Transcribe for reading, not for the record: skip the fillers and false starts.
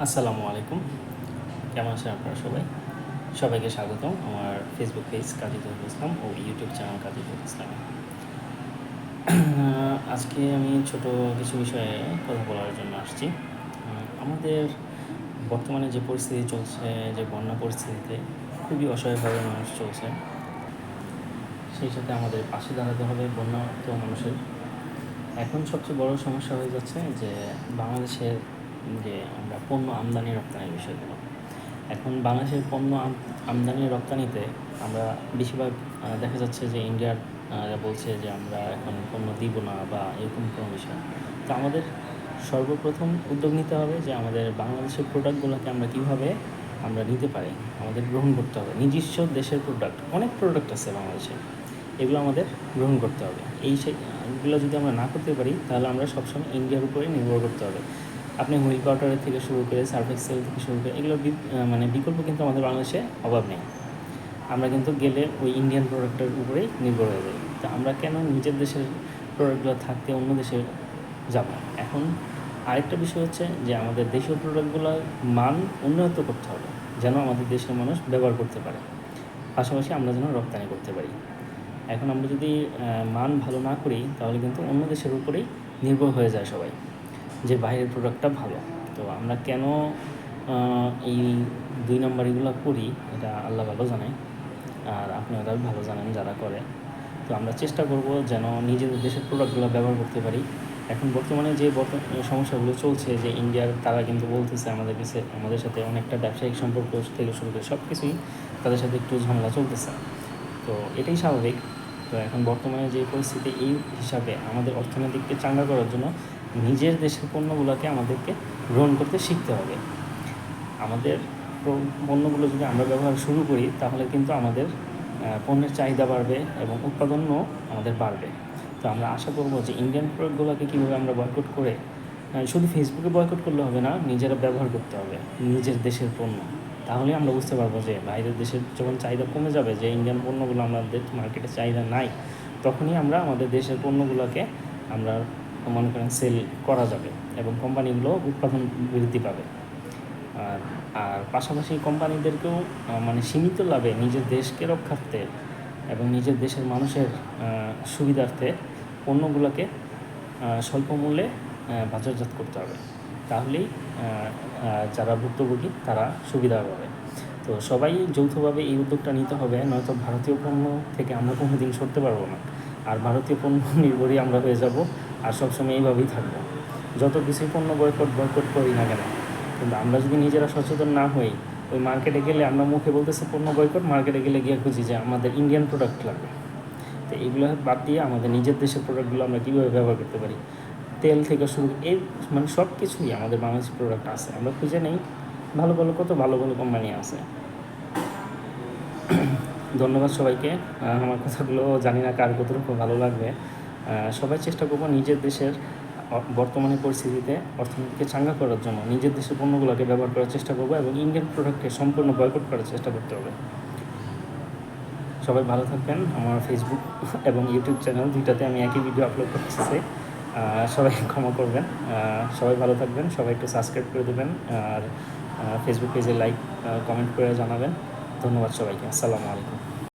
আসসালামু আলাইকুম। কেমন আছেন আপনারা সবাই? সবাইকে স্বাগতম আমার ফেসবুক পেজ কাজী জহুরুল ইসলাম ও ইউটিউব চ্যানেল কাজী জহুরুল ইসলামে। আজকে আমি ছোট কিছু বিষয়ে কথা বলার জন্য আসছি। আমাদের বর্তমানে যে পরিস্থিতি চলছে, যে বন্যা পরিস্থিতিতে খুবই অসহায়ভাবে মানুষ চলছে। সেই সাথে আমাদের পাশে দাঁড়াতে হবে বন্যার্ত মানুষের। এখন সবচেয়ে বড় সমস্যা হয়ে যাচ্ছে যে বাংলাদেশের যে আমরা পণ্য আমদানি রপ্তানির বিষয়গুলো। এখন বাংলাদেশের পণ্য আমদানি রপ্তানিতে আমরা বেশিরভাগ দেখা যাচ্ছে যে ইন্ডিয়ার বলছে যে আমরা এখন পণ্য দিব না বা এরকম কোনো বিষয়। তো আমাদের সর্বপ্রথম উদ্যোগ নিতে হবে যে আমাদের বাংলাদেশের প্রোডাক্টগুলোকে আমরা কীভাবে আমরা নিতে পারি, আমাদের গ্রহণ করতে হবে। নিজস্ব দেশের প্রোডাক্ট, অনেক প্রোডাক্ট আছে বাংলাদেশে, এগুলো আমাদের গ্রহণ করতে হবে। এগুলো যদি আমরা না করতে পারি তাহলে আমরা সবসময় ইন্ডিয়ার উপরে নির্ভর করতে হবে। আপনি হুইল পাউডারের থেকে শুরু করে সার্ফ এক্সেল থেকে শুরু করে এগুলোর মানে বিকল্প কিন্তু আমাদের বাংলাদেশে অভাব নেই। আমরা কিন্তু গেলে ওই ইন্ডিয়ান প্রোডাক্টের উপরেই নির্ভর হয়ে যাই। তো আমরা কেন নিজের দেশের প্রোডাক্টগুলো থাকতে অন্য দেশে যাব? এখন আরেকটা বিষয় হচ্ছে যে আমাদের দেশীয় প্রোডাক্টগুলোর মান উন্নত করতে হবে, যেন আমাদের দেশের মানুষ ব্যবহার করতে পারে, পাশাপাশি আমরা যেন রপ্তানি করতে পারি। এখন আমরা যদি মান ভালো না করি তাহলে কিন্তু অন্য দেশের উপরেই নির্ভর হয়ে যায় সবাই, যে বাইরের প্রোডাক্টটা ভালো। তো আমরা কেন এই 2 নম্বরগুলো করি এটা আল্লাহ ভালো জানে, আর আপনারা ভালো জানেন যারা করে। তো আমরা চেষ্টা করব যেন নিজেদের দেশের প্রোডাক্টগুলো ব্যবহার করতে পারি। এখন বর্তমানে যে সমস্যাগুলো চলছে, যে ইন্ডিয়ার তারা কিন্তু বলতেছে আমাদের সাথে অনেকটা ব্যবসায়িক সম্পর্ক থেকে শুরু করে সব কিছুই তাদের সাথে একটু ঝামেলা চলতেছে। তো এটাই স্বাভাবিক। তো এখন বর্তমানে যে পরিস্থিতি, এই হিসাবে আমাদের অর্থনীতিকে চাঙ্গা করার জন্য নিজের দেশের পণ্যগুলোকে আমাদেরকে গ্রহণ করতে শিখতে হবে। আমাদের পণ্যগুলো যদি আমরা ব্যবহার শুরু করি তাহলে কিন্তু আমাদের পণ্যের চাহিদা বাড়বে এবং উৎপাদনও আমাদের বাড়বে। তো আমরা আশা করব যে ইন্ডিয়ান প্রোডাক্টগুলোকে কীভাবে আমরা বয়কট করে, শুধু ফেসবুকে বয়কট করলে হবে না, নিজেরা ব্যবহার করতে হবে নিজের দেশের পণ্য। তাহলে আমরা বুঝতে পারবো যে বাইরের দেশের যখন চাহিদা কমে যাবে, যে ইন্ডিয়ান পণ্যগুলো আমাদের মার্কেটে চাহিদা নাই, তখনই আমরা আমাদের দেশের পণ্যগুলোকে আমরা মনে করেন সেল করা যাবে এবং কোম্পানিগুলো উৎপাদন বৃদ্ধি পাবে। আর পাশাপাশি কোম্পানিদেরকেও মানে সীমিত লাভে নিজের দেশকে রক্ষার্থে এবং নিজের দেশের মানুষের সুবিধার্থে পণ্যগুলোকে স্বল্প মূল্যে বাজারজাত করতে হবে। তাহলেই যারা ভুক্তভোগী তারা সুবিধা পাবে। তো সবাই যৌথভাবে এই উদ্যোগটা নিতে হবে, নয়তো ভারতীয় পণ্য থেকে আমরা কোনো দিন সরতে পারবো না। আর ভারতীয় পণ্য নির্ভরই আমরা হয়ে যাব, আর সবসময় এইভাবেই থাকবো। যত কিছুই পণ্য বয়কট করি না কেন, কিন্তু আমরা যদি নিজেরা সচেতন না হই, ওই মার্কেটে গেলে আমরা মুখে বলতেছি পণ্য বয়কট, মার্কেটে গেলে গিয়ে খুঁজি যে আমাদের ইন্ডিয়ান প্রোডাক্ট লাগবে। তো এইগুলো বাদ দিয়ে আমাদের নিজের দেশের প্রোডাক্টগুলো আমরা কীভাবে ব্যবহার করতে পারি, তেল থেকে শুরু মানে সব কিছুই আমাদের বাংলাদেশি প্রোডাক্ট আছে, আমরা খুঁজে নেই। ভালো ভালো কোম্পানি আছে। ধন্যবাদ সবাইকে। আমার কথাগুলো জানি না কার কতটুকু ভালো লাগবে। সবাই চেষ্টা করবো নিজের দেশের বর্তমানে পরিস্থিতিতে অর্থনীতিকে চাঙ্গা করার জন্য নিজের দেশের পণ্যগুলোকে ব্যবহার করার চেষ্টা করবো এবং ইন্ডিয়ান প্রোডাক্টকে সম্পূর্ণ বয়কট করার চেষ্টা করতে হবে। সবাই ভালো থাকবেন। আমার ফেসবুক এবং ইউটিউব চ্যানেল দুইটাতে আমি একই ভিডিও আপলোড করতেছি, সবাই ক্ষমা করবেন। সবাই ভালো থাকবেন, সবাই একটু সাবস্ক্রাইব করে দেবেন, আর ফেসবুক পেজে লাইক কমেন্ট করে জানাবেন। ধন্যবাদ সবাইকে। আসসালামু আলাইকুম।